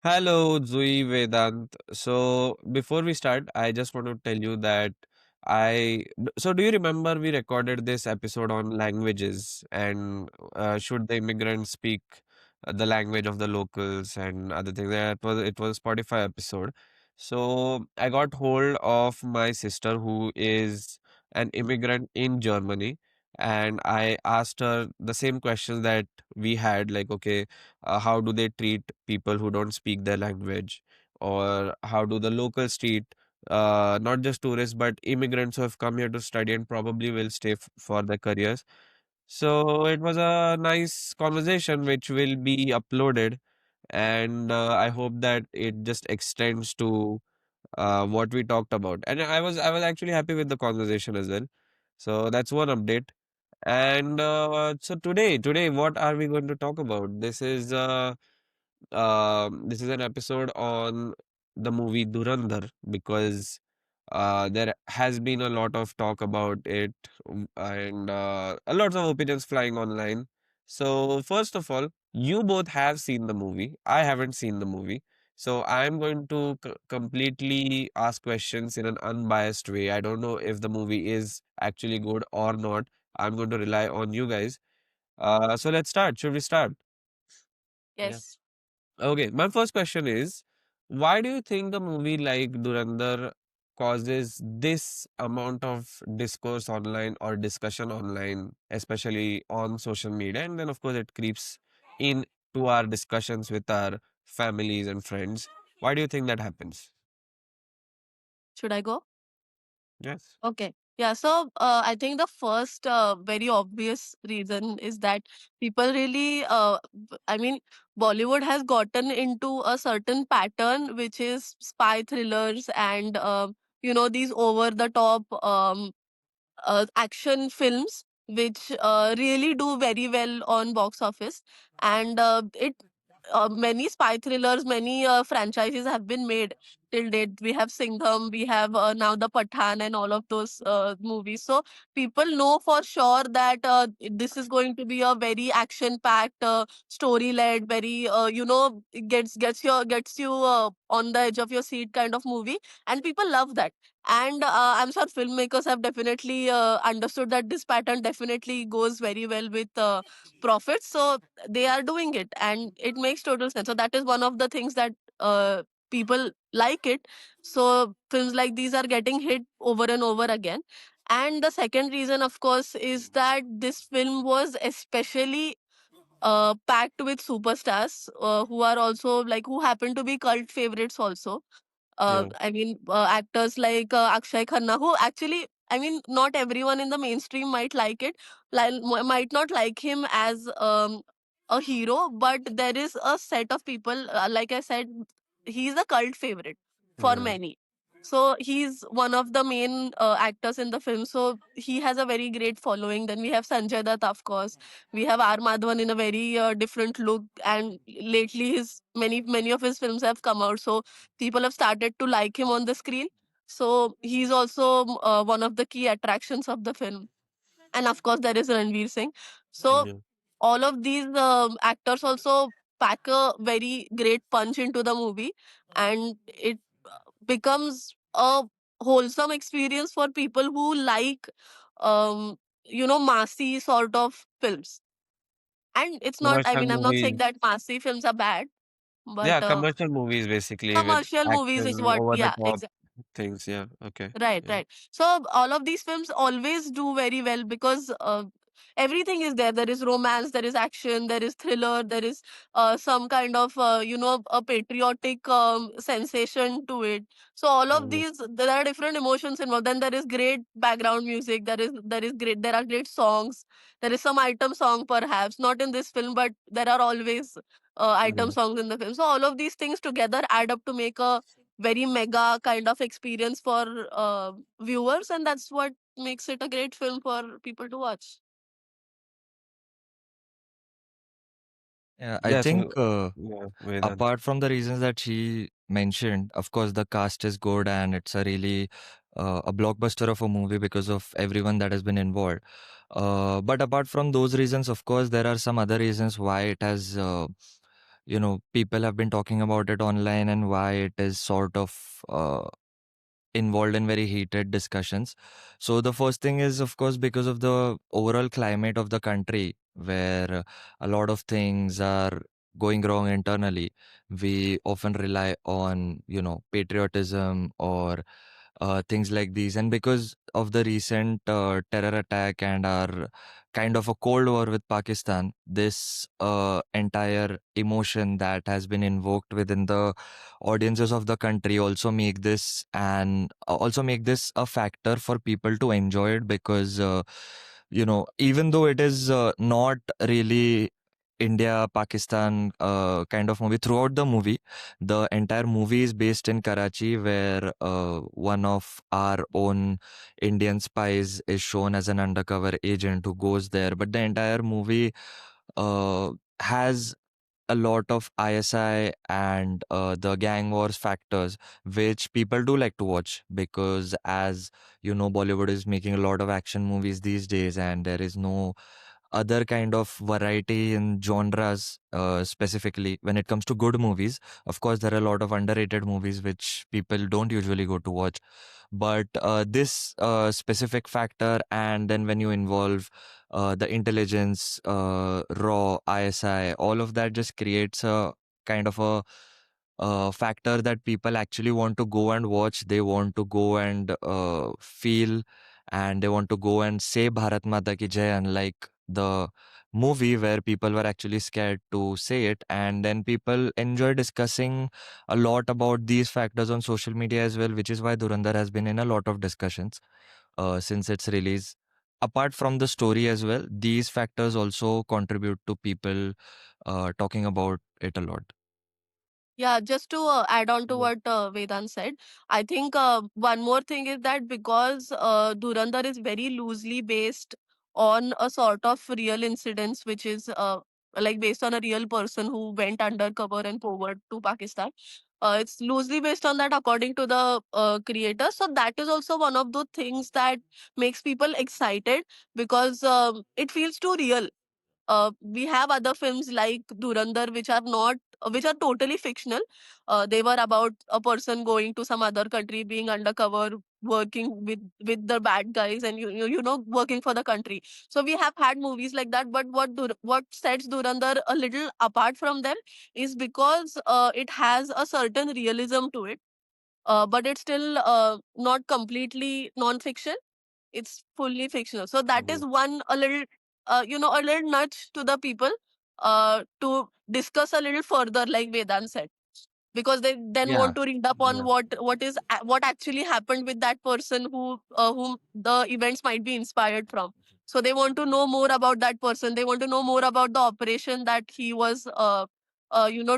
Hello, Zui Vedant. So before we start, I just want to tell you that do you remember we recorded this episode on languages and should the immigrants speak the language of the locals and other things? It was Spotify episode. So I got hold of my sister who is an immigrant in Germany, and I asked her the same questions that we had, like, okay, how do they treat people who don't speak their language, or how do the locals treat not just tourists but immigrants who have come here to study and probably will stay for their careers. So it was a nice conversation which will be uploaded, and I hope that it just extends to what we talked about, and I was actually happy with the conversation as well. So that's one update. And so today, what are we going to talk about? This is an episode on the movie Dhurandhar, because there has been a lot of talk about it, and a lot of opinions flying online. So first of all, you both have seen the movie. I haven't seen the movie. So I'm going to completely ask questions in an unbiased way. I don't know if the movie is actually good or not. I'm going to rely on you guys. So let's start. Should we start? Yeah. Yes. Okay, my first question is, why do you think a movie like Durandar causes this amount of discourse online or discussion online, especially on social media? And then, of course, it creeps in to our discussions with our families and friends. Why do you think that happens? Should I go? Yes. Okay. Yeah. So I think the first very obvious reason is that people really, I mean, Bollywood has gotten into a certain pattern, which is spy thrillers and, these over the top action films which really do very well on box office, and it many spy thrillers, many franchises have been made till date. We have Singham, we have now the Pathan and all of those movies. So people know for sure that this is going to be a very action packed, story led, very gets you on the edge of your seat kind of movie, and people love that. And I'm sure filmmakers have definitely understood that this pattern definitely goes very well with profits. So they are doing it, and it makes total sense. So that is one of the things that people like it. So films like these are getting hit over and over again. And the second reason, of course, is that this film was especially packed with superstars who are also like who happen to be cult favorites also. Yeah. Actors like Akshay Khanna, who actually, I mean, not everyone in the mainstream might like it, might not like him as a hero, but there is a set of people, like I said, he's a cult favorite for Yeah. many. So he's one of the main actors in the film. So he has a very great following. Then we have Sanjay Dutt, of course. We have R. Madhavan in a very different look, and lately his many of his films have come out. So people have started to like him on the screen. So he's also one of the key attractions of the film. And of course, there is Ranveer Singh. So Yeah. all of these actors also pack a very great punch into the movie, and it becomes a wholesome experience for people who like, massy sort of films. And it's not, I Commercial mean, I'm not saying movies. that massy films are bad, but Yeah, commercial movies basically with commercial movies is action, what, over the yeah, top exactly. things. Yeah. Okay. Right, Yeah. right. So all of these films always do very well because everything is there. There is romance, there is action, there is thriller, there is some kind of a patriotic sensation to it. So all of Mhm. these, there are different emotions involved. Then there is great background music. There are great songs. There is some item song perhaps not in this film, but there are always item Yeah. songs in the film. So all of these things together add up to make a very mega kind of experience for viewers, and that's what makes it a great film for people to watch. Yeah, I Yeah. think So yeah, Vedant. apart from the reasons that she mentioned, of course, the cast is good and it's a really a blockbuster of a movie because of everyone that has been involved. But apart from those reasons, of course, there are some other reasons why it has people have been talking about it online and why it is sort of involved in very heated discussions. So the first thing is, of course, because of the overall climate of the country, where a lot of things are going wrong internally. We often rely on, patriotism or things like these. And because of the recent terror attack and our kind of a cold war with Pakistan, this entire emotion that has been invoked within the audiences of the country also make this a factor for people to enjoy it, because even though it is not really India Pakistan kind of movie, throughout the movie the entire movie is based in Karachi, where one of our own Indian spies is shown as an undercover agent who goes there. But the entire movie has a lot of ISI and the gang wars factors, which people do like to watch, because, as you know, Bollywood is making a lot of action movies these days, and there is no other kind of variety in genres, specifically when it comes to good movies. Of course, there are a lot of underrated movies which people don't usually go to watch. But this specific factor, and then when you involve the intelligence, raw ISI, all of that just creates a kind of a factor that people actually want to go and watch. They want to go and feel, and they want to go and say Bharat Mata Ki Jai, unlike the movie where people were actually scared to say it. And then people enjoy discussing a lot about these factors on social media as well, which is why Dhurandhar has been in a lot of discussions since its release. Apart from the story as well, these factors also contribute to people talking about it a lot. Yeah, just to add on to Yeah. what Vedant said, I think one more thing is that because Dhurandhar is very loosely based on a sort of real incidents, which is like based on a real person who went undercover and forward to Pakistan. It's loosely based on that, according to the creator. So that is also one of the things that makes people excited, because it feels too real. We have other films like Dhurandhar, which are totally fictional. They were about a person going to some other country, being undercover, working with the bad guys, and working for the country. So we have had movies like that. But what sets Dhurandhar a little apart from them is because it has a certain realism to it, but it's still not completely non-fiction. It's fully fictional. So that is one a little, a little nudge to the people to discuss a little further, like Vedant said, because they then Yeah. want to read up on Yeah. what actually happened with that person whom the events might be inspired from. So they want to know more about that person. They want to know more about the operation that he was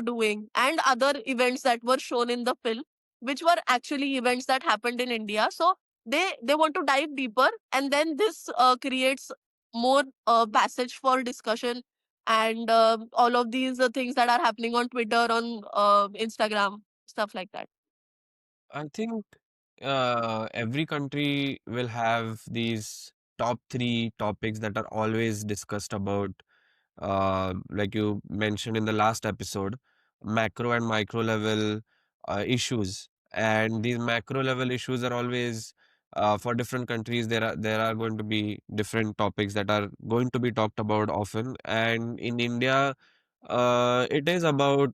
doing, and other events that were shown in the film, which were actually events that happened in India. So they want to dive deeper, and then this creates more passage for discussion, and all of these things that are happening on Twitter, on Instagram, stuff like that. I think every country will have these top three topics that are always discussed about, like you mentioned in the last episode, macro and micro level issues. And these macro level issues are always, for different countries, there are going to be different topics that are going to be talked about often. And in India, it is about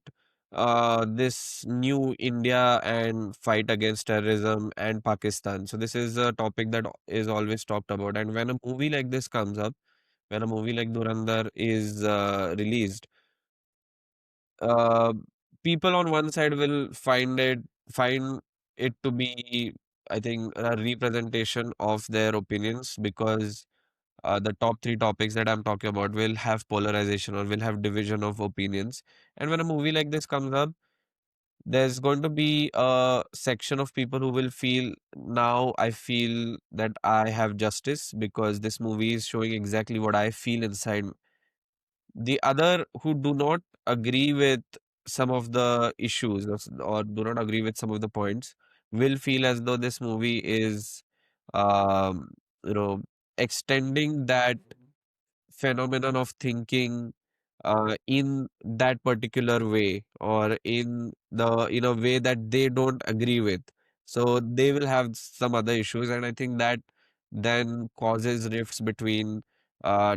this new India and fight against terrorism and Pakistan. So this is a topic that is always talked about. And when a movie like this comes up, when a movie like Dhurandhar is released, uh, people on one side will find it to be, I think, a representation of their opinions, because the top three topics that I'm talking about will have polarization or will have division of opinions. And when a movie like this comes up, there's going to be a section of people who will feel, now I feel that I have justice because this movie is showing exactly what I feel inside. The other who do not agree with some of the issues, or do not agree with some of the points, will feel as though this movie is, um, you know, extending that phenomenon of thinking in that particular way, or in a way that they don't agree with. So they will have some other issues, and I think that then causes rifts between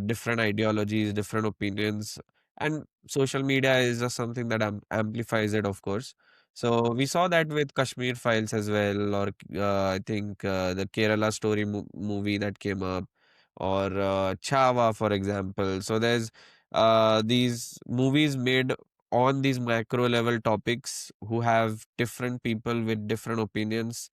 different ideologies, different opinions, and social media is just something that amplifies it, of course. So we saw that with Kashmir Files as well, or I think the Kerala Story movie that came up, or Chava, for example. So there's these movies made on these macro level topics who have different people with different opinions,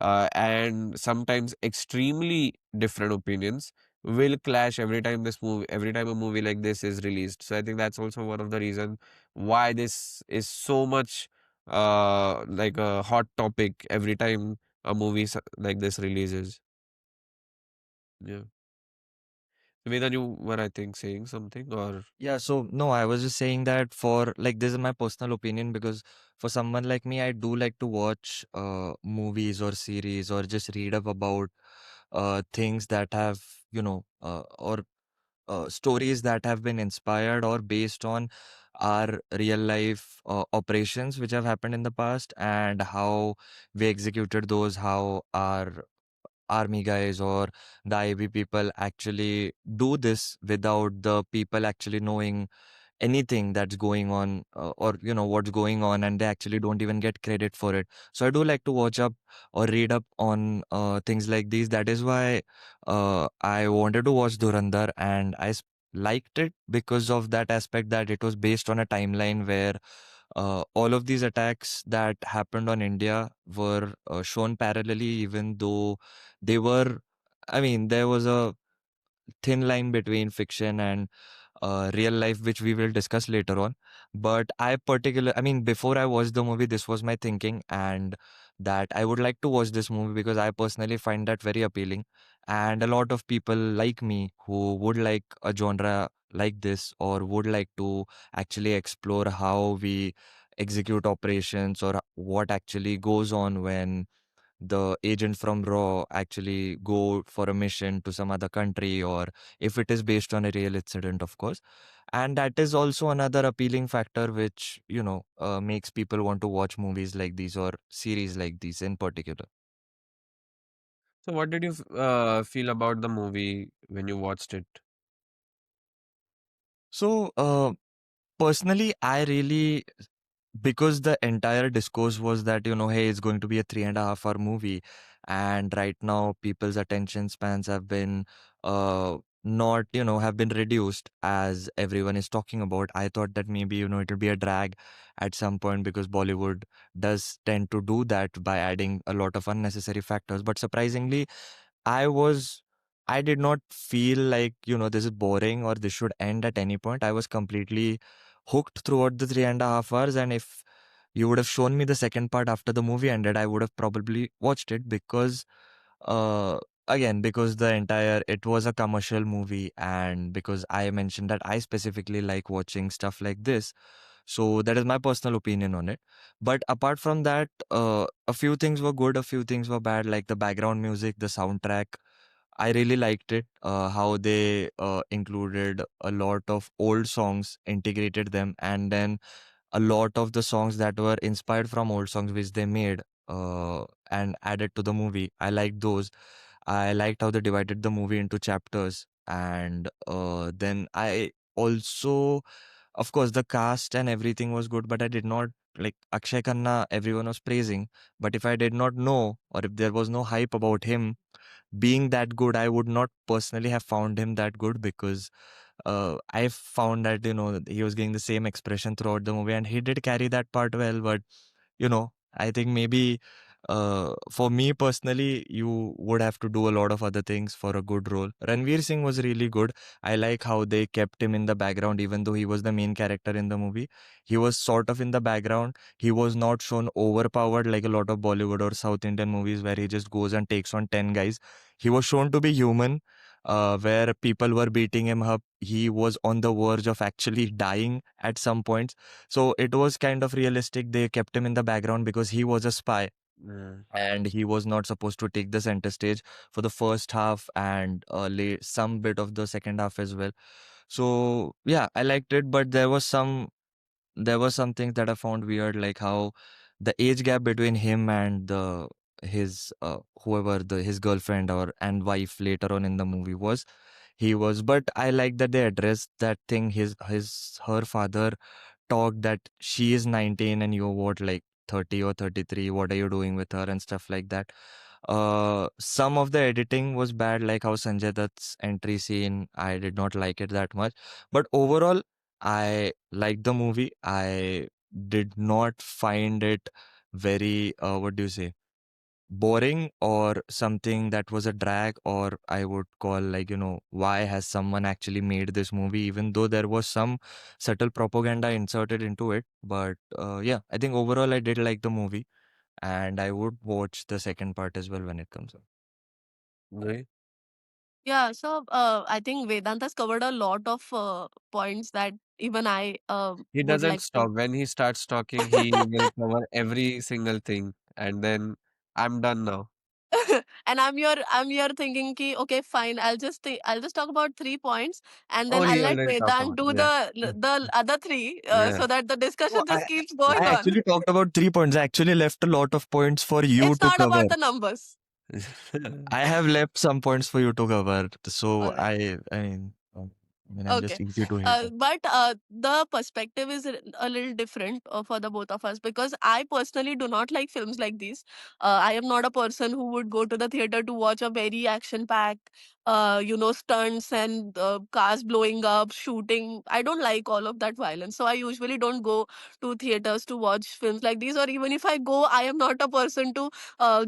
and sometimes extremely different opinions will clash every time a movie like this is released. So I think that's also one of the reasons why this is so much like a hot topic every time a movie like this releases. Yeah. Vedan, you were, I think, saying something, or Yeah, so no, I was just saying that for like this is my personal opinion because for someone like me, I do like to watch movies or series or just read up about things that have, or stories that have been inspired or based on our real life operations which have happened in the past and how we executed those, how our army guys or the IB people actually do this without the people actually knowing anything that's going on, or what's going on, and they actually don't even get credit for it. So I do like to watch up or read up on things like these. That is why I wanted to watch Dhurandhar, and liked it because of that aspect that it was based on a timeline where all of these attacks that happened on India were shown parallelly, even though they were, I mean, there was a thin line between fiction and real life, which we will discuss later on. But I mean, before I watched the movie, this was my thinking, and that I would like to watch this movie because I personally find that very appealing. And a lot of people like me who would like a genre like this or would like to actually explore how we execute operations or what actually goes on when the agent from Raw actually go for a mission to some other country, or if it is based on a real incident, of course. And that is also another appealing factor which, makes people want to watch movies like these or series like these in particular. so what did you feel about the movie when you watched it? So, personally, I really, because the entire discourse was that, hey, it's going to be a 3.5 hour movie, and right now people's attention spans have been not, have been reduced as everyone is talking about. I thought that maybe, it'll be a drag at some point because Bollywood does tend to do that by adding a lot of unnecessary factors. But surprisingly, I was I did not feel like, this is boring or this should end at any point. I was completely hooked throughout the 3.5 hours. And if you would have shown me the second part after the movie ended, I would have probably watched it because, uh, again, because it was a commercial movie, and because I mentioned that I specifically like watching stuff like this. So that is my personal opinion on it. But apart from that, a few things were good, a few things were bad, like the background music, the soundtrack. I really liked it, how they included a lot of old songs, integrated them, and then a lot of the songs that were inspired from old songs which they made and added to the movie. I liked those. I liked how they divided the movie into chapters. And then I also, of course, the cast and everything was good, but I did not like Akshay Khanna, everyone was praising. But if I did not know, or if there was no hype about him being that good, I would not personally have found him that good because I found that, he was getting the same expression throughout the movie and he did carry that part well. But, I think maybe for me personally, you would have to do a lot of other things for a good role. Ranveer Singh was really good. I like how they kept him in the background, even though he was the main character in the movie. He was sort of in the background. He was not shown overpowered like a lot of Bollywood or South Indian movies where he just goes and takes on 10 guys. He was shown to be human, where people were beating him up. He was on the verge of actually dying at some points. So it was kind of realistic. They kept him in the background because he was a spy Yeah. and he was not supposed to take the center stage for the first half and some bit of the second half as well. So yeah, I liked it, but there was something that I found weird, like how the age gap between him and the his whoever the his girlfriend or and wife later on in the movie was. He was, but I like that they addressed that thing. His her father talked that she is 19 and you're what, like 30 or 33. What are you doing with her and stuff like that. Some of the editing was bad, like how Sanjay Dutt's entry scene. I did not like it that much, but overall, I liked the movie. I did not find it very, what do you say, boring or something that was a drag, or I would call, like, why has someone actually made this movie, even though there was some subtle propaganda inserted into it. But yeah, I think overall I did like the movie, and I would watch the second part as well when it comes out. Right? Yeah, so I think Vedant has covered a lot of points that even I He would doesn't like to. stop. When he starts talking, he will cover every single thing, and then I'm done now. And I'm here thinking ki okay, fine, I'll just talk about 3 points, and Oh, then I'll he let already talked Vedant about do it. Yeah. the other three, Yeah. so that the discussion Oh, just keeps I going on. actually talked about 3 points. I actually left a lot of points for you It's to not cover. about the numbers. I have left some points for you to cover. So All right. I'm just Okay. easy to hit. But the perspective is a little different for the both of us, because I personally do not like films like these. I am not a person who would go to the theater to watch a very action packed, stunts and cars blowing up, shooting. I don't like all of that violence. So I usually don't go to theaters to watch films like these. Or even if I go, I am not a person to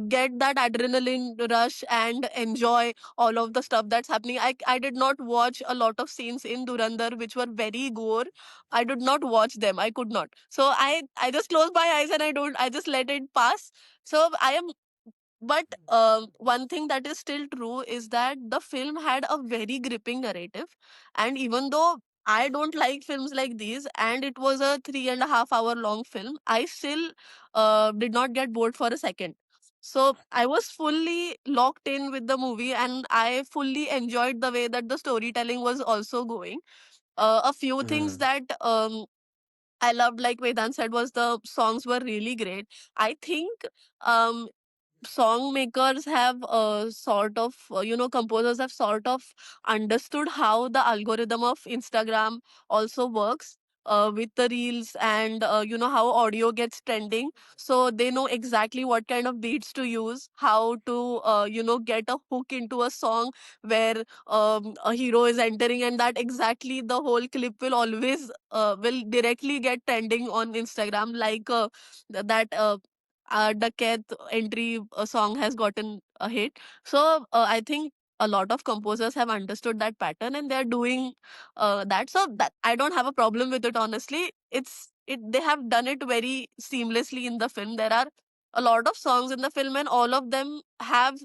get that adrenaline rush and enjoy all of the stuff that's happening. I did not watch a lot of scenes in Durandar which were very gore. I did not watch them. I could not. So I just close my eyes and I just let it pass. So I am. But one thing that is still true is that the film had a very gripping narrative, and even though I don't like films like these, and it was a 3.5 hour long film, I still did not get bored for a second. So I was fully locked in with the movie, and I fully enjoyed the way that the storytelling was also going. A few things Mm, that I loved, like Vedant said, was the songs were really great. I think um, song makers have sort of composers have sort of understood how the algorithm of Instagram also works, with the reels, and how audio gets trending. So they know exactly what kind of beats to use, how to get a hook into a song where a hero is entering, and that exactly the whole clip will always will directly get trending on Instagram, like that Dakat entry song has gotten a hit. So I think a lot of composers have understood that pattern, and they're doing that. So that I don't have a problem with it, honestly. They have done it very seamlessly in the film. There are a lot of songs in the film, and all of them have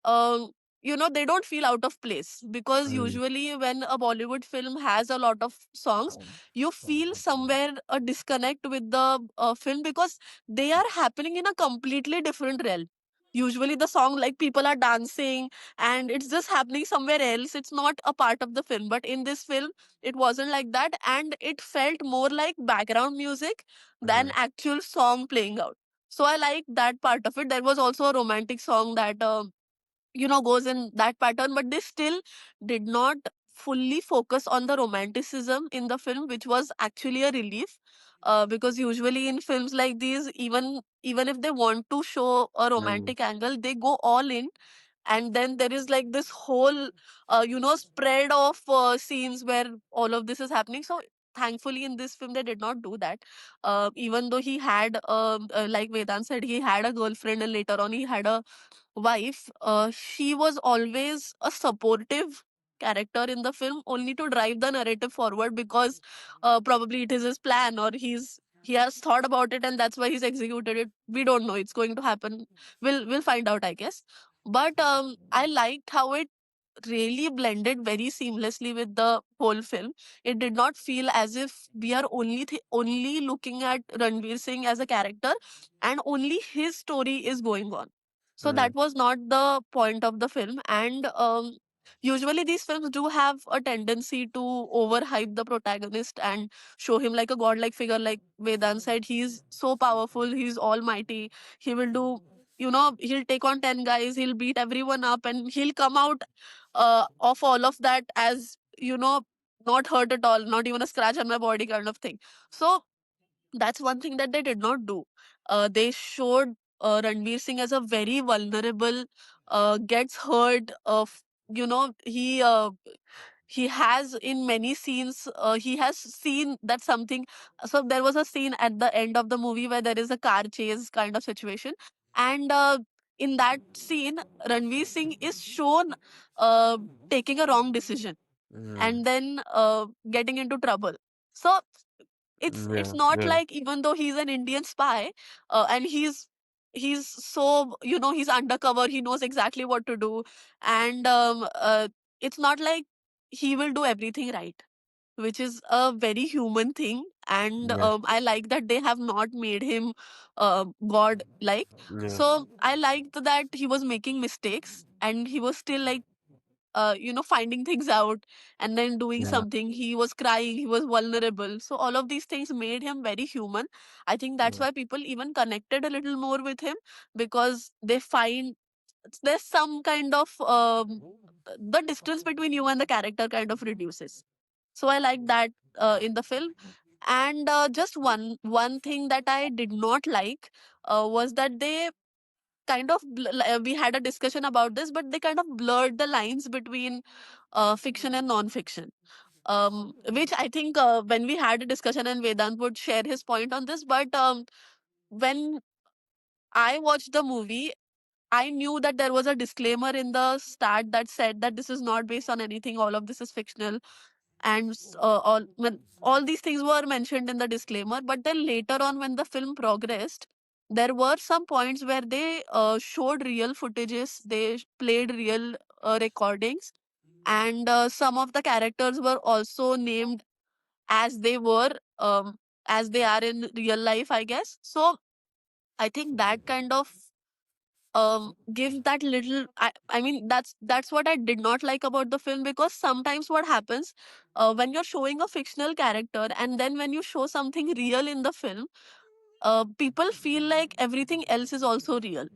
um, they don't feel out of place, because mm, usually when a Bollywood film has a lot of songs, you feel somewhere a disconnect with the film, because they are happening in a completely different realm. Usually the song, like, people are dancing and it's just happening somewhere else, it's not a part of the film. But in this film it wasn't like that, and it felt more like background music than mm, actual song playing out. So I like that part of it. There was also a romantic song that goes in that pattern, but they still did not fully focus on the romanticism in the film, which was actually a relief. Because usually in films like these, even if they want to show a mm, romantic angle, they go all in, and then there is like this whole spread of scenes where all of this is happening. So thankfully in this film they did not do that. Even though he had like Vedant said, he had a girlfriend, and later on he had a wife, she was always a supportive character in the film, only to drive the narrative forward, because probably it is his plan, or he has thought about it and that's why he's executed it. We don't know, it's going to happen. We'll find out, I guess. But I liked how it really blended very seamlessly with the whole film. It did not feel as if we are only looking at Ranveer Singh as a character, and only his story is going on. So mm, that was not the point of the film. And usually these films do have a tendency to overhype the protagonist and show him like a godlike figure. Like Vedant said, he's so powerful, he's almighty, he will do, he'll take on 10 guys, he'll beat everyone up, and he'll come out of all of that as, not hurt at all, not even a scratch on my body kind of thing. So that's one thing that they did not do. They showed Ranveer Singh as a very vulnerable, gets hurt. He has in many scenes. He has seen that something. So there was a scene at the end of the movie where there is a car chase kind of situation, and in that scene, Ranveer Singh is shown uh, taking a wrong decision Mm, and then getting into trouble. So it's yeah, not yeah, like, even though he's an Indian spy, and he's so, he's undercover, he knows exactly what to do, and it's not like he will do everything right, which is a very human thing. And yeah, I like that they have not made him god like. yeah, So I liked that he was making mistakes and he was still like, finding things out and then doing Yeah. something. He was crying, he was vulnerable. So all of these things made him very human. I think that's yeah, why people even connected a little more with him, because they find there's some kind of the distance between you and the character kind of reduces. So I like that in the film. And just one thing that I did not like was that they kind of we had a discussion about this, but they kind of blurred the lines between fiction and non-fiction, which I think when we had a discussion, and Vedant would share his point on this, but when I watched the movie, I knew that there was a disclaimer in the start that said that this is not based on anything, all of this is fictional, and all these things were mentioned in the disclaimer. But then later on, when the film progressed, there were some points where they showed real footages, they played real recordings, and some of the characters were also named as they were, as they are in real life, I guess. So I think that kind of gives that little, I mean, that's what I did not like about the film, because sometimes what happens when you're showing a fictional character and then when you show something real in the film, people feel like everything else is also real.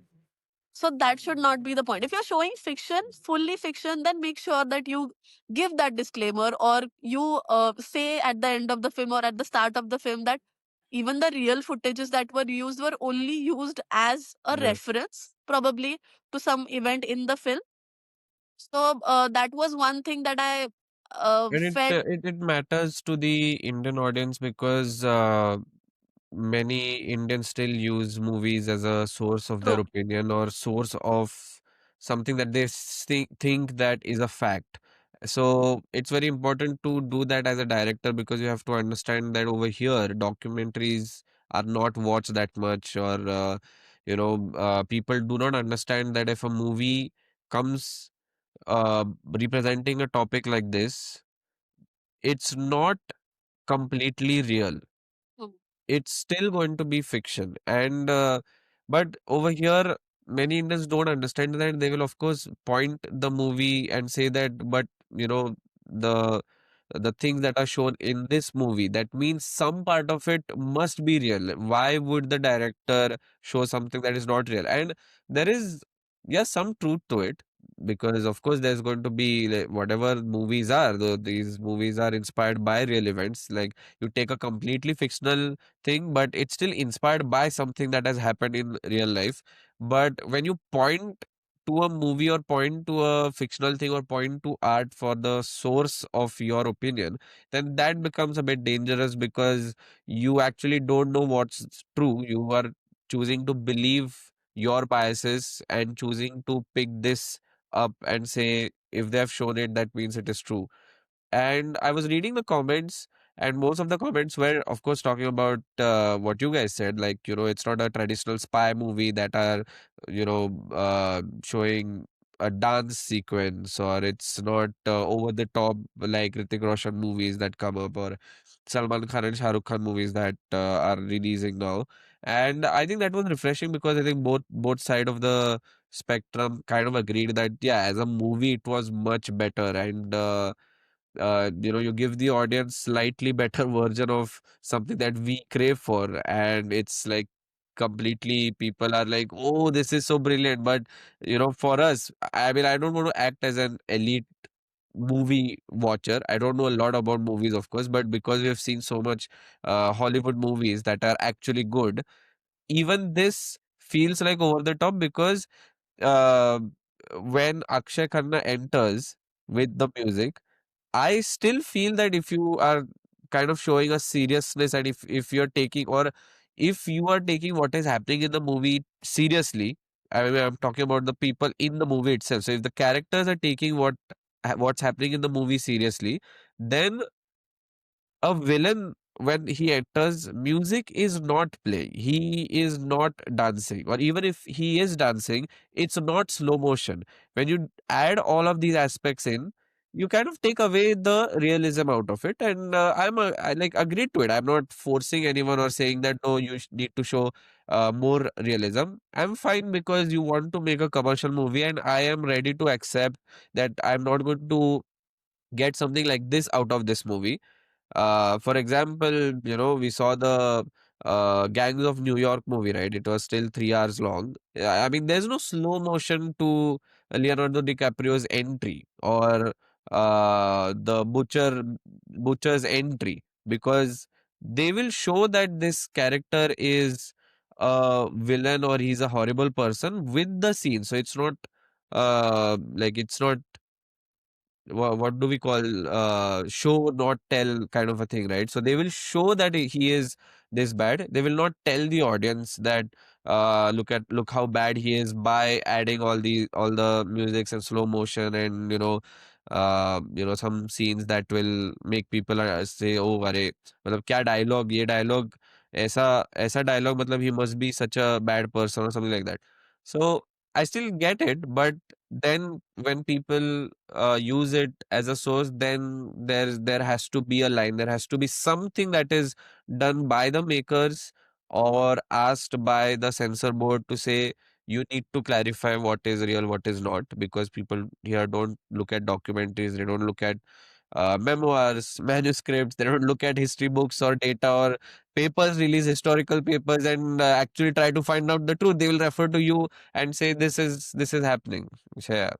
So that should not be the point. If you're showing fiction, fully fiction, then make sure that you give that disclaimer, or you say at the end of the film or at the start of the film that even the real footages that were only used as a yeah. reference, probably, to some event in the film. So that was one thing that I And felt. it matters to the Indian audience because many Indians still use movies as a source of their True. opinion or source of something that they think that is a fact. So it's very important to do that as a director because you have to understand that over here documentaries are not watched that much, or people do not understand that if a movie comes representing a topic like this, it's not completely real, Mm, it's still going to be fiction. And but over here many Indians don't understand that. They will of course point the movie and say that, but you know the the things that are shown in this movie, that means some part of it must be real. Why would the director show something that is not real? And there is, yes, some truth to it, because of course there's going to be like, whatever movies are, though these movies are inspired by real events. Like you take a completely fictional thing, but it's still inspired by something that has happened in real life. But when you point to a movie or point to a fictional thing or point to art for the source of your opinion, then that becomes a bit dangerous because you actually don't know what's true. You are choosing to believe your biases and choosing to pick this up and say if they have shown it, that means it is true. And I was reading the comments, and most of the comments were, of course, talking about what you guys said. Like, it's not a traditional spy movie that are, showing a dance sequence, or it's not over the top like Hrithik Roshan movies that come up, or Salman Khan and Shah Rukh Khan movies that are releasing now. And I think that was refreshing because I think both side of the spectrum kind of agreed that yeah, as a movie it was much better, and you give the audience slightly better version of something that we crave for, and it's like completely people are like, oh, this is so brilliant. But for us, I mean, I don't want to act as an elite movie watcher. I don't know a lot about movies, of course, but because we have seen so much Hollywood movies that are actually good, even this feels like over the top because uh, when Akshay Khanna enters with the music, I still feel that if you are kind of showing a seriousness, and if you're taking, or if you are taking what is happening in the movie seriously, I mean, I'm talking about the people in the movie itself. So if the characters are taking what's happening in the movie seriously, then a villain, when he enters, music is not playing, he is not dancing, or even if he is dancing, it's not slow motion. When you add all of these aspects in, you kind of take away the realism out of it. And I like agreed to it. I'm not forcing anyone or saying that no, you need to show more realism. I'm fine because you want to make a commercial movie, and I am ready to accept that I'm not going to get something like this out of this movie. For example, we saw the Gangs of New York movie, right? It was still 3 hours long. Yeah, I mean, there's no slow motion to Leonardo DiCaprio's entry, or the butcher's entry, because they will show that this character is a villain or he's a horrible person with the scene. So it's not like it's not what do we call show not tell kind of a thing, right? So they will show that he is this bad. They will not tell the audience that look how bad he is by adding all the musics and slow motion, and some scenes that will make people say, oh अरे मतलब क्या dialogue, ये dialogue ऐसा ऐसा dialogue, मतलब he must be such a bad person or something like that. So I still get it, but then when people use it as a source, then there has to be a line, there has to be something that is done by the makers or asked by the censor board to say you need to clarify what is real, what is not, because people here don't look at documentaries, they don't look at memoirs, manuscripts, they don't look at history books or data or papers, release historical papers, and actually try to find out the truth. They will refer to you and say this is happening. So, yeah.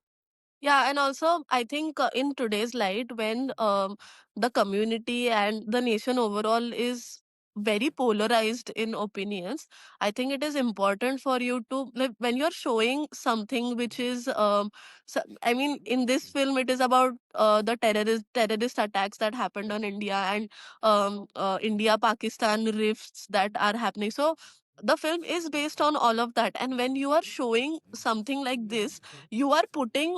Yeah, and also I think in today's light, when the community and the nation overall is very polarized in opinions, I think it is important for you to, like, when you're showing something which is, I mean, in this film, it is about the terrorist attacks that happened on India, and India Pakistan rifts that are happening. So the film is based on all of that, and when you are showing something like this, you are putting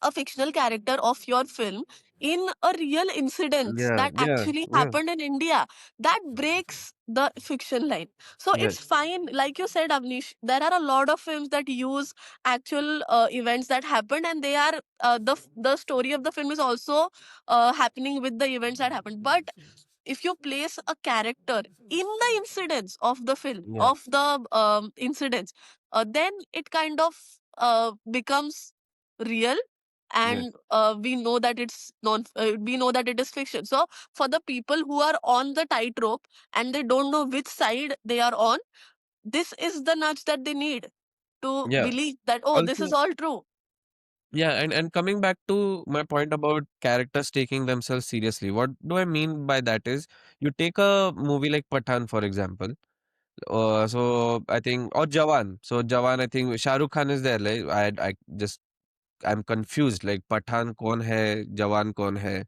a fictional character of your film in a real incidents Yeah, that yeah, actually yeah, happened in India. That breaks the fiction line. So yeah, it's fine. Like you said, Avnish, there are a lot of films that use actual events that happened, and they are the story of the film is also happening with the events that happened. But if you place a character in the incidents of the film, yeah, of the incidents, then it kind of becomes real, yeah, and we know that it's non we know that it is fiction. So for the people who are on the tightrope and they don't know which side they are on, this is the nudge that they need to yeah. believe that, oh, this is Also, all true. yeah, and coming back to my point about characters taking themselves seriously, what do I mean by that is, you take a movie like Pathan, for example. So I think, or Jawan. So Jawan, I think Shah Rukh Khan is there. Like I'm confused. Like Pathan कौन है, Jawan कौन है?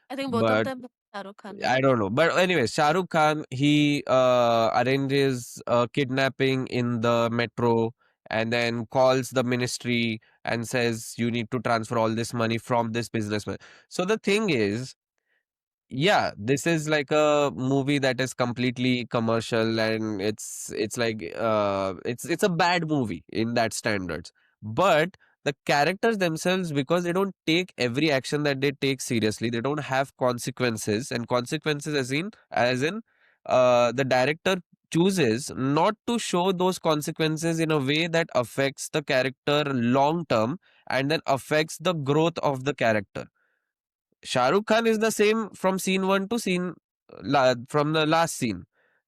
I think both of But them are Shah Rukh Khan, I right? don't know. But anyway, Shah Rukh Khan, he arranges kidnapping in the metro, and then calls the ministry and says you need to transfer all this money from this businessman. So the thing is, yeah, this is like a movie that is completely commercial, and it's like it's a bad movie in that standards. But the characters themselves, because they don't take every action that they take seriously, they don't have consequences, and consequences as in the director chooses not to show those consequences in a way that affects the character long term and then affects the growth of the character. Shah Rukh Khan is the same from scene one to scene from the last scene.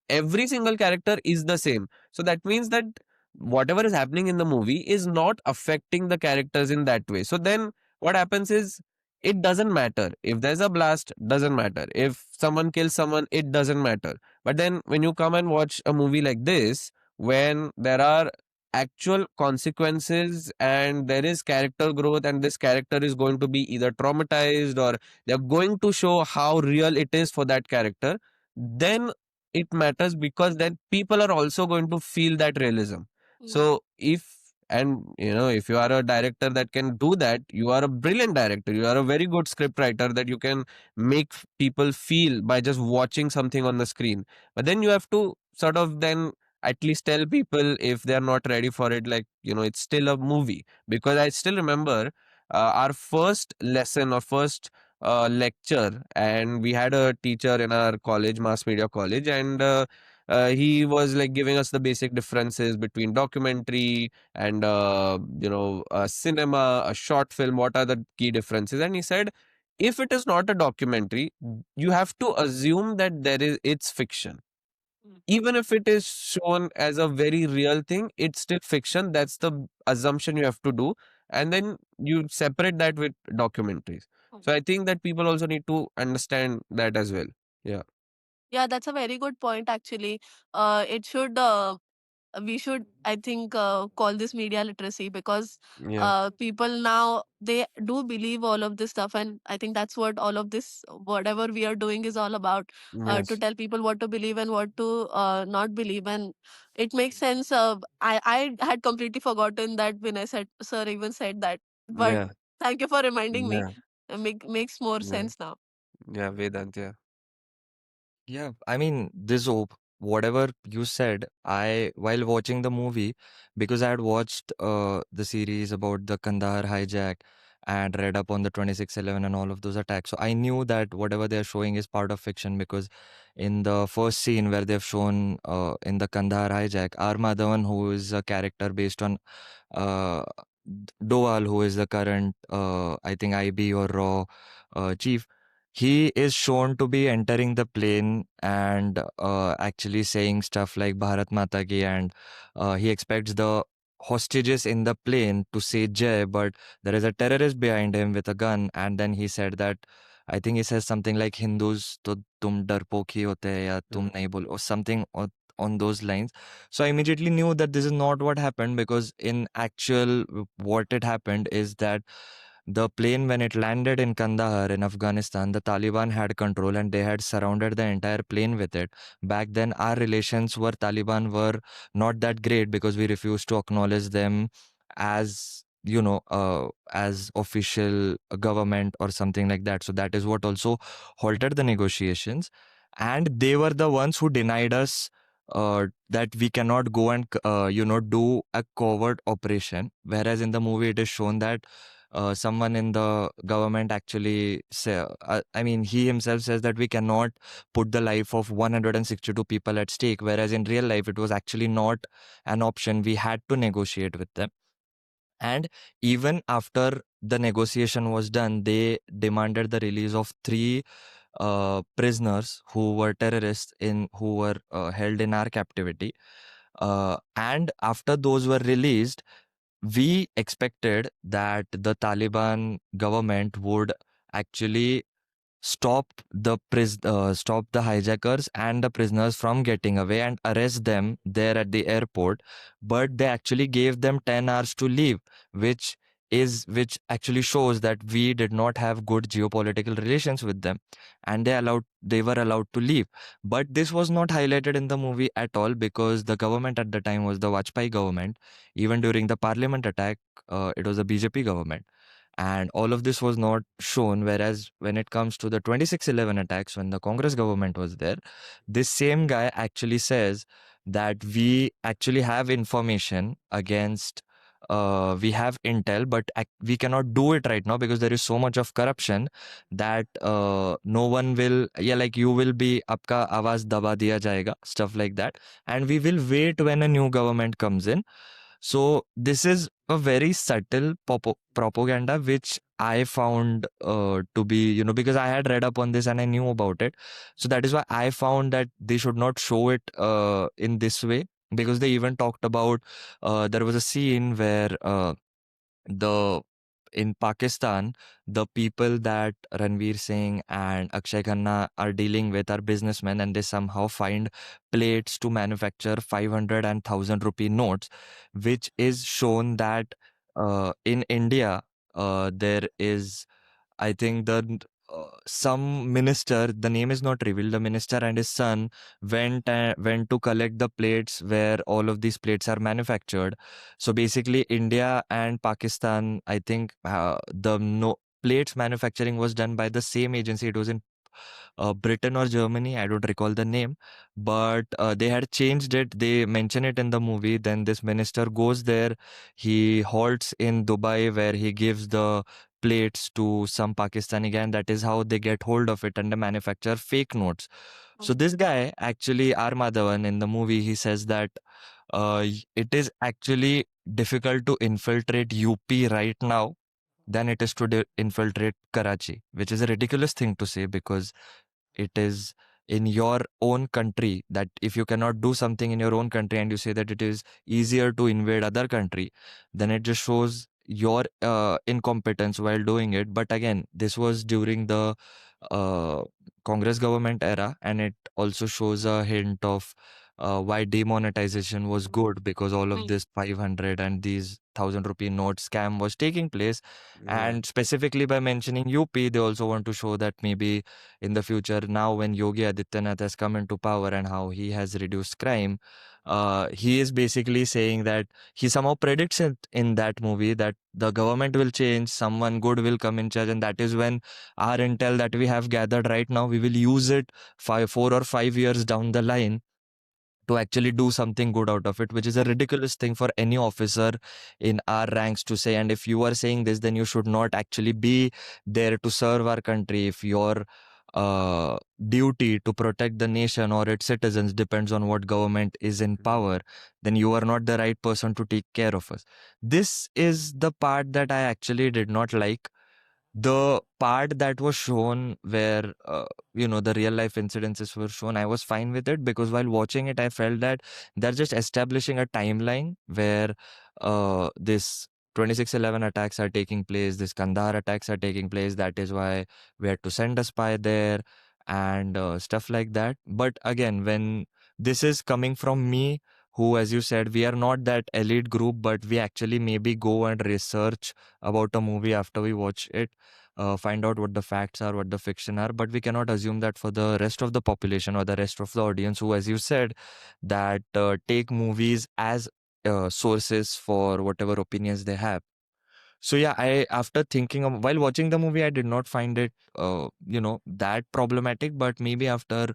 Every single character is the same. So that means that whatever is happening in the movie is not affecting the characters in that way. So then what happens is it doesn't matter. If there's a blast, doesn't matter. If someone kills someone, it doesn't matter. But then when you come and watch a movie like this, when there are actual consequences and there is character growth and this character is going to be either traumatized or they're going to show how real it is for that character, then it matters because then people are also going to feel that realism. Mm. So if and you know if you are a director that can do that, you are a brilliant director, you are a very good script writer that you can make people feel by just watching something on the screen. But then you have to sort of then at least tell people if they are not ready for it, like it's still a movie. Because I still remember our first lesson or first lecture, and we had a teacher in our college, mass media college, and he was like giving us the basic differences between documentary and cinema, a short film. What are the key differences? And he said, if it is not a documentary, you have to assume that it's fiction. Mm. Even if it is shown as a very real thing, it's still fiction. That's the assumption you have to do. And then you separate that with documentaries. So I think that people also need to understand that as well. Yeah. Yeah, that's a very good point actually. It should we should, I think, call this media literacy, because Yeah. people now, they do believe all of this stuff, and I think that's what all of this, whatever we are doing, is all about, to Yes. tell people what to believe and what to not believe. And it makes sense. I had completely forgotten that when I said, sir even said that, but Yeah. thank you for reminding me. Yeah. Makes more Yeah. sense now. Yeah. Vedant. Yeah. Yeah, I mean, whatever you said, while watching the movie, because I had watched the series about the Kandahar hijack and read up on the 26/11 and all of those attacks. So I knew that whatever they're showing is part of fiction, because in the first scene where they've shown in the Kandahar hijack, R. Madhavan, who is a character based on uh, Doval, who is the current, I think, IB or RAW chief, he is shown to be entering the plane and actually saying stuff like Bharat Mata Ki, and he expects the hostages in the plane to say Jai, but there is a terrorist behind him with a gun, and then he said that, I think he says something like Hindus to tum darpok hi hote hai ya Yeah. tum nahi bol, or something on those lines. So I immediately knew that this is not what happened, because in actual what it happened is that the plane, when it landed in Kandahar in Afghanistan, the Taliban had control and they had surrounded the entire plane with it. Back then, our relations were Taliban were not that great, because we refused to acknowledge them as, as official government or something like that. So that is what also halted the negotiations. And they were the ones who denied us that we cannot go and do a covert operation, whereas in the movie it is shown that someone in the government actually say, I mean, he himself says that we cannot put the life of 162 people at stake, whereas in real life it was actually not an option. We had to negotiate with them. And even after the negotiation was done, they demanded the release of three prisoners who were terrorists who were held in our captivity. And after those were released, we expected that the Taliban government would actually stop the hijackers and the prisoners from getting away and arrest them there at the airport, but they actually gave them 10 hours to leave, which actually shows that we did not have good geopolitical relations with them, and they were allowed to leave. But this was not highlighted in the movie at all, because the government at the time was the Vajpayee government. Even during the parliament attack, it was a BJP government, and all of this was not shown. Whereas when it comes to the 26/11 attacks, when the Congress government was there, this same guy actually says that we actually have information against we have intel, but we cannot do it right now because there is so much of corruption that no one will, yeah, like you will be आपका आवाज दबा दिया जाएगा, stuff like that, and we will wait when a new government comes in. So this is a very subtle propaganda, which I found to be, because I had read up on this and I knew about it. So that is why I found that they should not show it in this way, because they even talked about there was a scene where the in Pakistan, the people that Ranveer Singh and Akshay Khanna are dealing with are businessmen, and they somehow find plates to manufacture 500 and 1000 rupee notes, which is shown that in India, there is, I think, some minister, the name is not revealed, the minister and his son went to collect the plates where all of these plates are manufactured. So basically, India and Pakistan, I think, the no plates manufacturing was done by the same agency. It was in Britain or Germany. I don't recall the name, but they had changed it. They mention it in the movie. Then this minister goes there. He halts in Dubai where he gives the plates to some Pakistani guy, and that is how they get hold of it and they manufacture fake notes. So this guy, actually, R. Madhavan, in the movie, he says that it is actually difficult to infiltrate UP right now than it is to infiltrate Karachi, which is a ridiculous thing to say because it is in your own country. That if you cannot do something in your own country and you say that it is easier to invade other country, then it just shows your incompetence while doing it. But again, this was during the uh, Congress government era, and it also shows a hint of why demonetization was good, because all of this 500 and these 1000 rupee note scam was taking place. Yeah. And specifically by mentioning UP, they also want to show that maybe in the future, now when Yogi Adityanath has come into power and how he has reduced crime, he is basically saying that he somehow predicts it in that movie that the government will change, someone good will come in charge, and that is when our intel that we have gathered right now, we will use it 4 or 5 years down the line to actually do something good out of it, which is a ridiculous thing for any officer in our ranks to say. And if you are saying this, then you should not actually be there to serve our country. If your duty to protect the nation or its citizens depends on what government is in power, then you are not the right person to take care of us. This is the part that I actually did not like. The part that was shown where the real life incidences were shown, I was fine with it, because while watching it I felt that they're just establishing a timeline where this 26/11 attacks are taking place, this Kandahar attacks are taking place, that is why we had to send a spy there and stuff like that. But again, when this is coming from me, who, as you said, we are not that elite group, but we actually maybe go and research about a movie after we watch it, find out what the facts are, what the fiction are. But we cannot assume that for the rest of the population or the rest of the audience, who, as you said, that take movies as sources for whatever opinions they have. So yeah, I after thinking while watching the movie, I did not find it, that problematic. But maybe after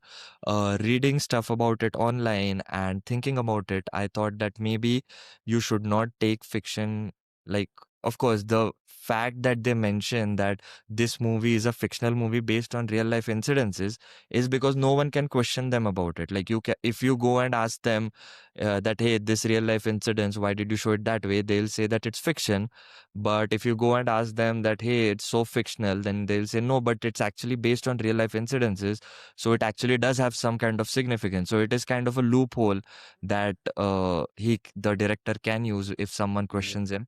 reading stuff about it online and thinking about it, I thought that maybe you should not take fiction like. Of course, the fact that they mention that this movie is a fictional movie based on real life incidences is because no one can question them about it. Like if you go and ask them that, hey, this real life incidents, why did you show it that way? They'll say that it's fiction. But if you go and ask them that, hey, it's so fictional, then they'll say, no, but it's actually based on real life incidences. So it actually does have some kind of significance. So it is kind of a loophole that the director can use if someone Yeah. questions him.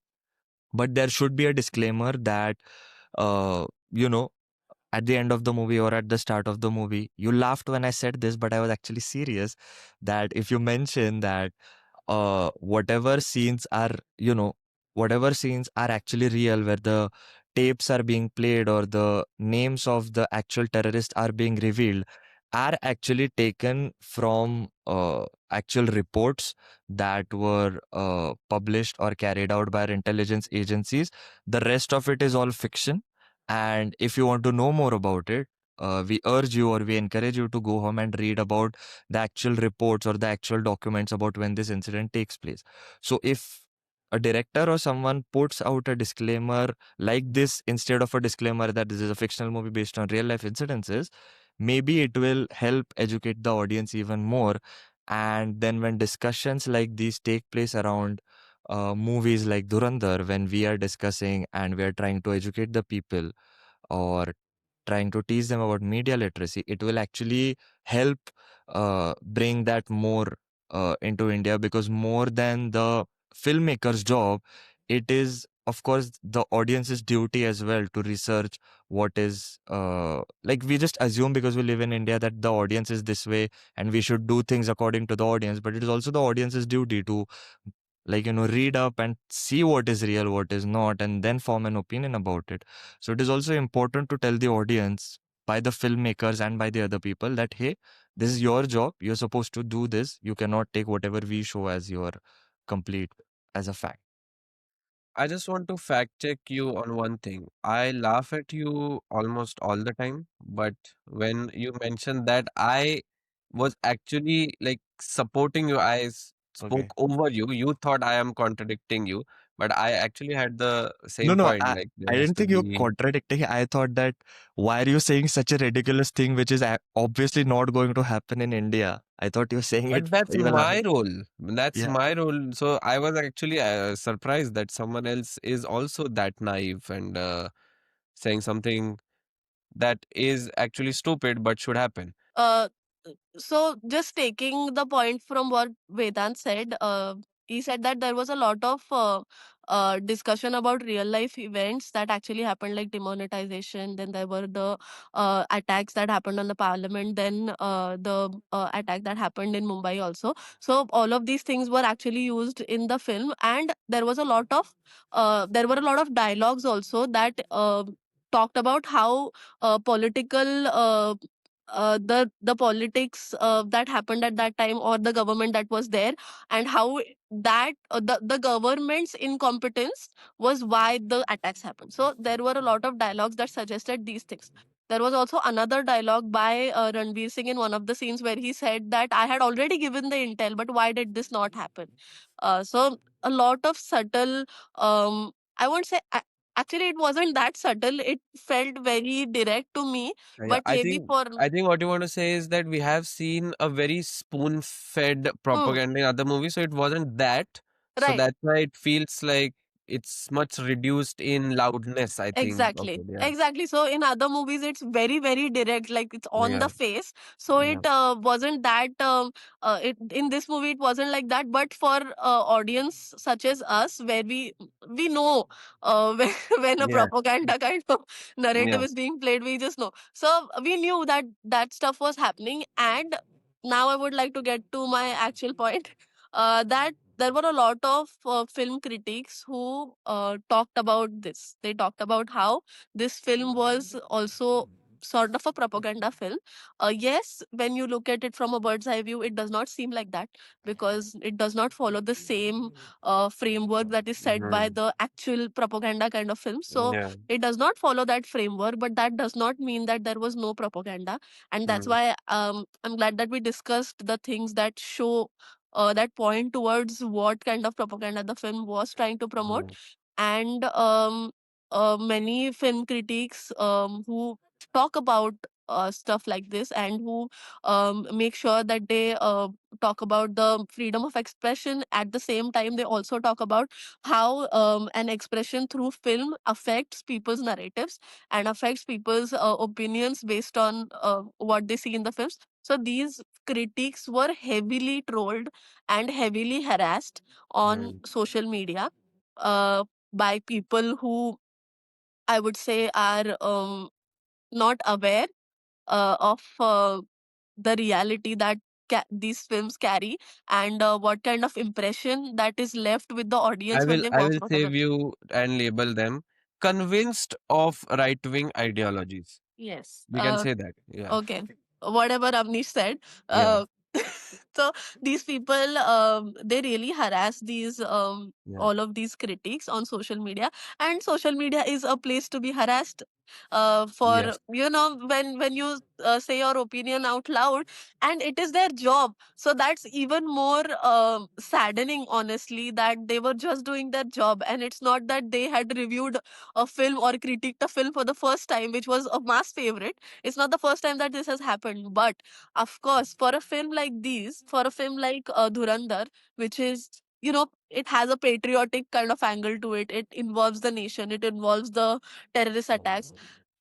But there should be a disclaimer that, uh, you know, at the end of the movie or at the start of the movie, you laughed when I said this, but I was actually serious, that if you mention that whatever scenes are, whatever scenes are actually real, where the tapes are being played or the names of the actual terrorists are being revealed, are actually taken from actual reports that were published or carried out by our intelligence agencies. The rest of it is all fiction. And if you want to know more about it, we urge you or we encourage you to go home and read about the actual reports or the actual documents about when this incident takes place. So if a director or someone puts out a disclaimer like this instead of a disclaimer that this is a fictional movie based on real life incidences, maybe it will help educate the audience even more. And then when discussions like these take place around movies like Dhurandhar, when we are discussing and we are trying to educate the people or trying to teach them about media literacy, it will actually help bring that more into India, because more than the filmmaker's job, it is, of course, the audience's duty as well to research what is like, we just assume because we live in India that the audience is this way and we should do things according to the audience, but it is also the audience's duty to, like, read up and see what is real, what is not, and then form an opinion about it. So it is also important to tell the audience by the filmmakers and by the other people that, hey, this is your job, you're supposed to do this, you cannot take whatever we show as your complete as a fact. I just want to fact check you on one thing. I laugh at you almost all the time, but when you mentioned that, I was actually like supporting you. Okay. Spoke over you. You thought I am contradicting you, but I actually had the No, same no, point. Like I there has didn't to think you're be, contradicting. I thought that why are you saying such a ridiculous thing which is obviously not going to happen in India? I thought you were saying it but for that's your my laugh. role. That's Yeah. my role. So I was actually surprised that someone else is also that naive and saying something that is actually stupid but should happen. Uh, so just taking the point from what Vedant said, he said that there was a lot of discussion about real life events that actually happened, like demonetization. Then there were the attacks that happened on the parliament. Then the attack that happened in Mumbai also. So all of these things were actually used in the film, and there were a lot of dialogues also that talked about how political the politics that happened at that time, or the government that was there, and how the government's incompetence was why the attacks happened. So there were a lot of dialogues that suggested these things. There was also another dialogue by Ranveer Singh in one of the scenes where he said that I had already given the intel, but why did this not happen? So a lot of subtle, I won't say, actually it wasn't that subtle, it felt very direct to me, Yeah, but maybe for I think what you want to say is that we have seen a very spoon-fed mm, propaganda in other movies, so it wasn't that. So right. that's why it feels like it's much reduced in loudness, I think. Exactly. Okay, yeah. Exactly. So in other movies, it's very, very direct, like it's on Yeah, the face. So yeah. it wasn't that. It in this movie, it wasn't like that. But for audience such as us, where we know when a Yeah, propaganda kind of narrative yeah. is being played, we just know. So we knew that that stuff was happening, and now I would like to get to my actual point. That there were a lot of film critics who talked about this. They talked about how this film was also sort of a propaganda film. Yes, when you look at it from a bird's eye view, it does not seem like that, because it does not follow the same framework that is set by Mhm. the actual propaganda kind of film. So Yeah. it does not follow that framework, but that does not mean that there was no propaganda. And that's Mm, why I'm glad that we discussed the things that show that point towards what kind of propaganda the film was trying to promote. mhm, And many film critics who talk about stuff like this, and who make sure that they talk about the freedom of expression. At the same time, they also talk about how an expression through film affects people's narratives and affects people's opinions based on what they see in the films. So these critiques were heavily trolled and heavily harassed on mm. social media by people who, I would say, are not aware of the reality that these films carry, and what kind of impression that is left with the audience when they I watch will out of the save film. you and label them convinced of right-wing ideologies. Yes. We can say that. Yeah. Okay. Whatever Avnish said. Yeah. Uh, So these people, they really harass these Yeah. all of these critics on social media, and social media is a place to be harassed. For Yes. when you say your opinion out loud, and it is their job, so that's even more saddening, honestly, that they were just doing their job, and it's not that they had reviewed a film or critiqued a film for the first time, which was a mass favorite. It's not the first time that this has happened, but of course, for a film like these, for a film like Dhurandhar, which is, it has a patriotic kind of angle to it. It involves the nation, it involves the terrorist attacks.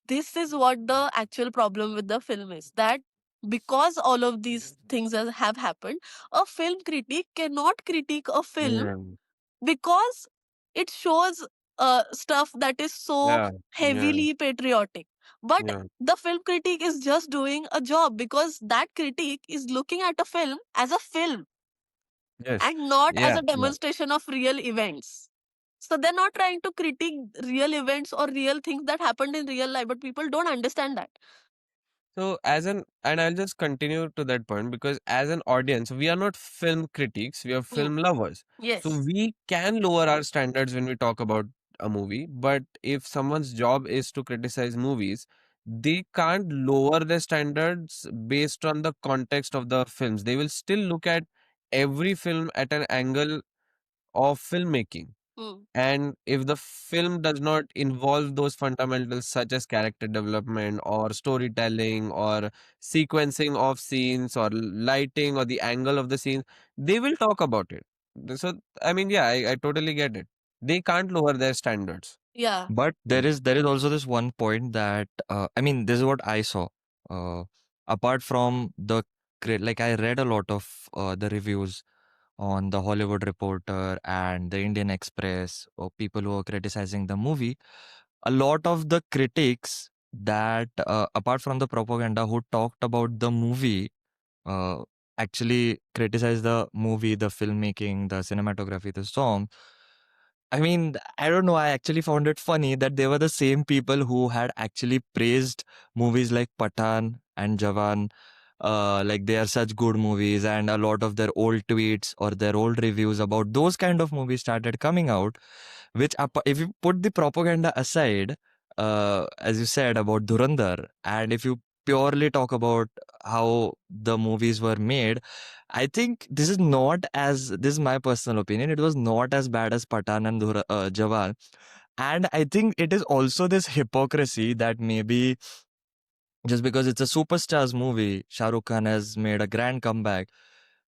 This is what the actual problem with the film is, that because all of these things have happened, a film critic cannot critique a film Yeah. because it shows stuff that is so Yeah. Yeah. heavily patriotic. But Yeah. the film critic is just doing a job because that critic is looking at a film as a film Yes. and not as Yeah. a Yeah. demonstration of real events. So they're not trying to critique real events or real things that happened in real life, but people don't understand that. So and I'll just continue to that point because as an audience, we are not film critics, we are Hmm. film lovers. So Yes. we can lower our standards when we talk about a movie, but if someone's job is to criticize movies, they can't lower their standards based on the context of the films. They will still look at every film at an angle of filmmaking. Hmm. And if the film does not involve those fundamentals such as character development or storytelling or sequencing of scenes or lighting or the angle of the scene, they will talk about it. So, I mean, yeah, I totally get it. They can't lower their standards. Yeah. But Mm. there is also this one point that I mean, this is what I saw. Uh, Apart from like I read a lot of the reviews on the Hollywood Reporter and the Indian Express, or people who are criticizing the movie. A lot of the critics that, apart from the propaganda, who talked about the movie, uh, actually criticized the movie, the filmmaking, the cinematography, the song. I mean, I don't know. I actually found it funny that they were the same people who had actually praised movies like Pathan and Jawan, like they are such good movies, and a lot of their old tweets or their old reviews about those kind of movies started coming out. Which, if you put the propaganda aside, as you said about Dhurandhar, and if you purely talk about how the movies were made, I think this is my personal opinion. It was not as bad as Pathan and Jawan. And I think it is also this hypocrisy that maybe just because it's a superstars movie, Shah Rukh Khan has made a grand comeback,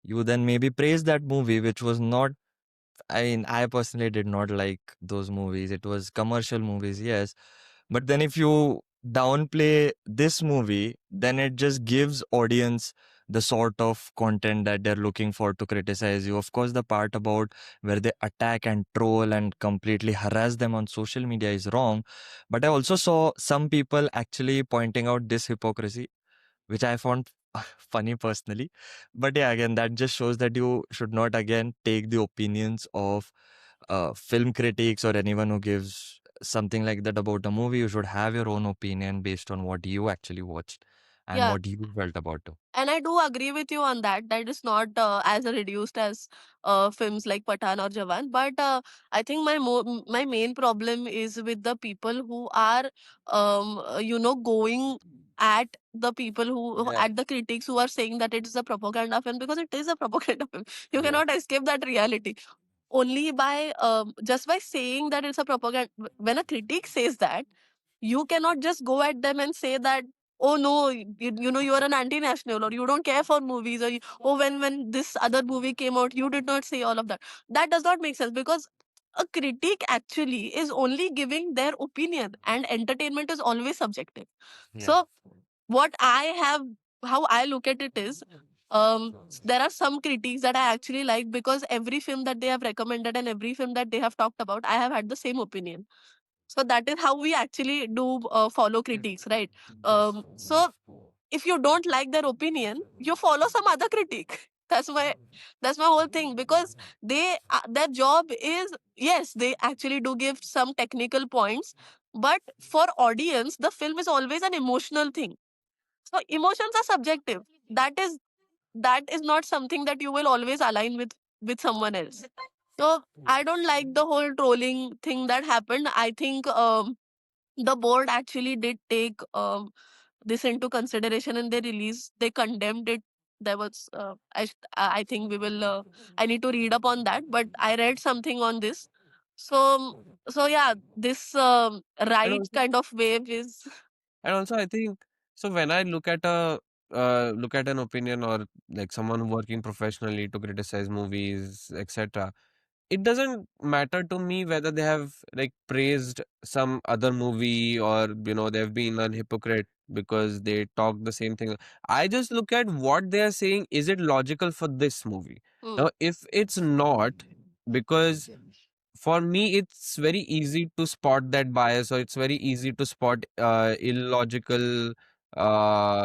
you then maybe praise that movie, which was not. I mean, I personally did not like those movies. It was commercial movies, yes. But then if you downplay this movie, then it just gives audience the sort of content that they're looking for to criticize you. Of course, the part about where they attack and troll and completely harass them on social media is wrong. But I also saw some people actually pointing out this hypocrisy, which I found funny personally. But yeah, again, that just shows that you should not again take the opinions of film critics or anyone who gives something like that about a movie. You should have your own opinion based on what you actually watched and Yeah. what you felt about it. And I do agree with you on that. That is not as reduced as films like Pathan or Jawan. But I think my main problem is with the people who are, going at the people Yeah. at the critics who are saying that it is a propaganda film, because it is a propaganda film. You Yeah. cannot escape that reality. Only by just by saying that it's a propaganda. When a critic says that, you cannot just go at them and say that, oh no, you are an anti-national, or you don't care for movies, or oh, when this other movie came out, you did not say all of that. That does not make sense, because a critic actually is only giving their opinion, and entertainment is always subjective. Yeah. So what I have how I look at it is, there are some critiques that I actually like, because every film that they have recommended and every film that they have talked about, I have had the same opinion. So that is how we actually do follow critics, right? So if you don't like their opinion, you follow some other critic. That's my whole thing, because their job is, yes, they actually do give some technical points, but for audience, the film is always an emotional thing. So emotions are subjective. That is that is not something that you will always align with someone else. So I don't like the whole trolling thing that happened. I think the board actually did take this into consideration, and they condemned it. There was I think we will I need to read up on that, but I read something on this. So yeah, this And right also, kind of wave is and also, I think so. When I look at an opinion or like someone working professionally to criticize movies, etc., it doesn't matter to me whether they have like praised some other movie or they've been a hypocrite because they talk the same thing. I just look at what they are saying. Is it logical for this movie? Hmm. Now, if it's not, because for me it's very easy to spot that bias, or it's very easy to spot illogical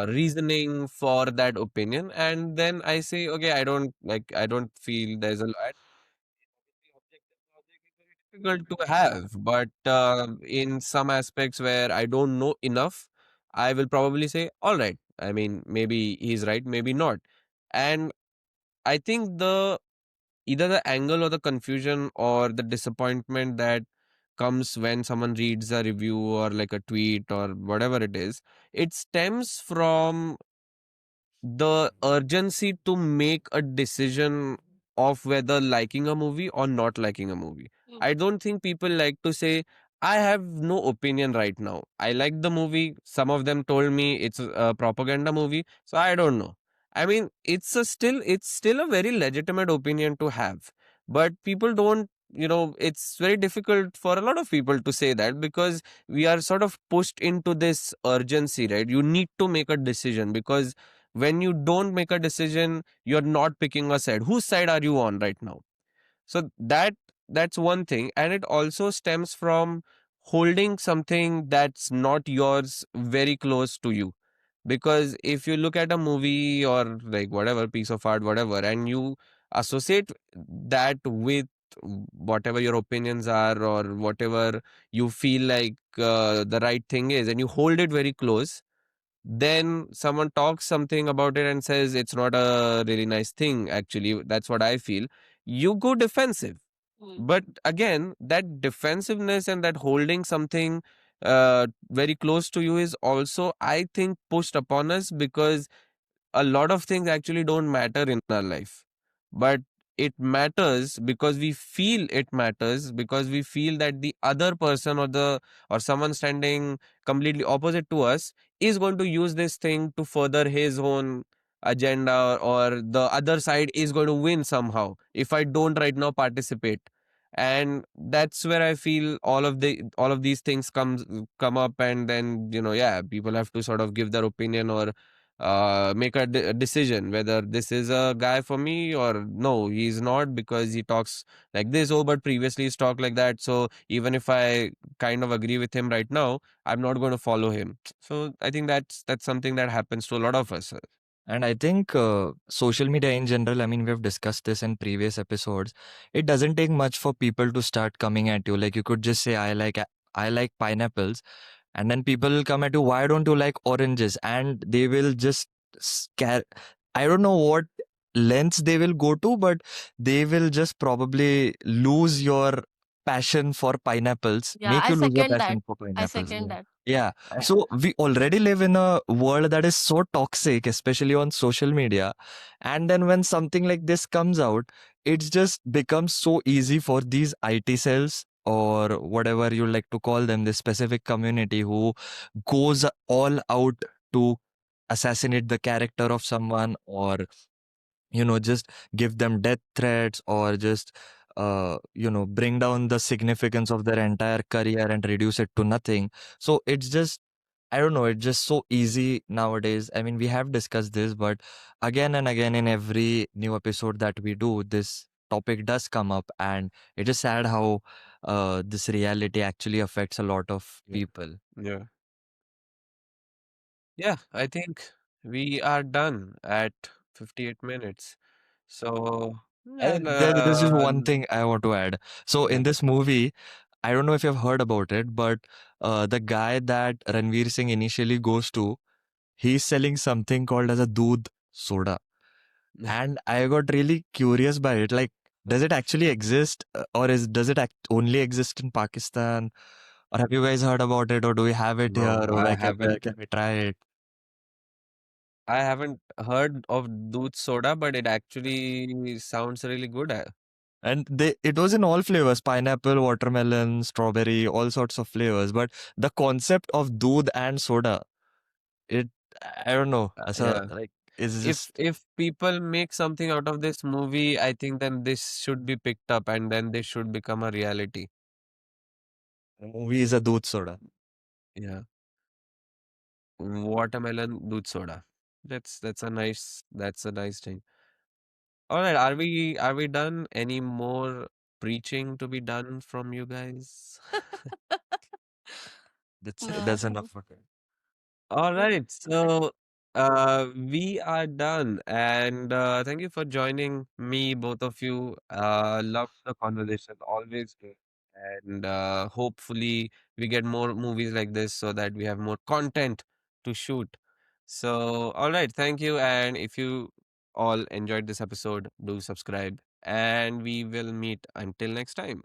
reasoning for that opinion, and then I say, okay, I don't feel there's a objective logic is very difficult to have, but in some aspects where I don't know enough, I will probably say, all right, I mean, maybe he's right, maybe not. And I think the either the angle or the confusion or the disappointment that comes when someone reads a review or like a tweet or whatever it is, it stems from the urgency to make a decision of whether liking a movie or not liking a movie. I don't think people like to say, I have no opinion right now. I like the movie. Some of them told me it's a propaganda movie, so I don't know. I mean, it's still a very legitimate opinion to have. But people don't, it's very difficult for a lot of people to say that because we are sort of pushed into this urgency, right? You need to make a decision because when you don't make a decision, you're not picking a side. Whose side are you on right now? So that's one thing, and it also stems from holding something that's not yours very close to you. Because if you look at a movie or like whatever piece of art, whatever, and you associate that with whatever your opinions are or whatever you feel like the right thing is, and you hold it very close, then someone talks something about it and says it's not a really nice thing, actually, that's what I feel, you go defensive. But again, that defensiveness and that holding something very close to you is also, I think, pushed upon us because a lot of things actually don't matter in our life, but it matters because we feel it matters, because we feel that the other person or someone standing completely opposite to us is going to use this thing to further his own agenda, or the other side is going to win somehow if I don't right now participate. And that's where I feel all of these things come up, and then yeah, people have to sort of give their opinion or make a decision whether this is a guy for me or no, he's not, because he talks like this. Oh, but previously he's talked like that. So even if I kind of agree with him right now, I'm not going to follow him. So I think that's something that happens to a lot of us. And I think social media in general, I mean, we've discussed this in previous episodes. It doesn't take much for people to start coming at you. Like you could just say, I like pineapples, and then people will come at you, why don't you like oranges? And they will just scare. I don't know what lengths they will go to, but they will just probably lose your passion for pineapples, yeah, make I you lose your second that. passion for I pineapples. second that. Yeah. So we already live in a world that is so toxic, especially on social media. And then when something like this comes out, it's just becomes so easy for these IT cells or whatever you like to call them, this specific community who goes all out to assassinate the character of someone, or just give them death threats, or just bring down the significance of their entire career and reduce it to nothing. So it's just, I don't know, it's just so easy nowadays. I mean, we have discussed this, but again and again in every new episode that we do, this topic does come up, and it is sad how this reality actually affects a lot of Yeah. people. Yeah. Yeah, I think we are done at 58 minutes. So, yeah, There's just one thing I want to add. So yeah. in this movie, I don't know if you've heard about it, but the guy that Ranveer Singh initially goes to, he's selling something called as a doodh soda. and I got really curious by it. Like, does it actually exist, or does it only exist in Pakistan? Or have you guys heard about it, or do we have it here? No, Or I where haven't. can we try it? I haven't heard of Doodh Soda, but it actually sounds really good. And it was in all flavors: pineapple, watermelon, strawberry, all sorts of flavors. But the concept of doodh and soda, it I don't know. As a Yeah. like, it's If just if people make something out of this movie, I think then this should be picked up and then this should become a reality. the movie is a doodh soda. Yeah. Watermelon Doodh Soda. That's a nice thing. All right, are we done? Any more preaching to be done from you guys? That's enough for today. All right, so we are done, and thank you for joining me, both of you. Love the conversation, always good, and hopefully we get more movies like this so that we have more content to shoot. So, all right, thank you, and if you all enjoyed this episode, do subscribe, and we will meet until next time.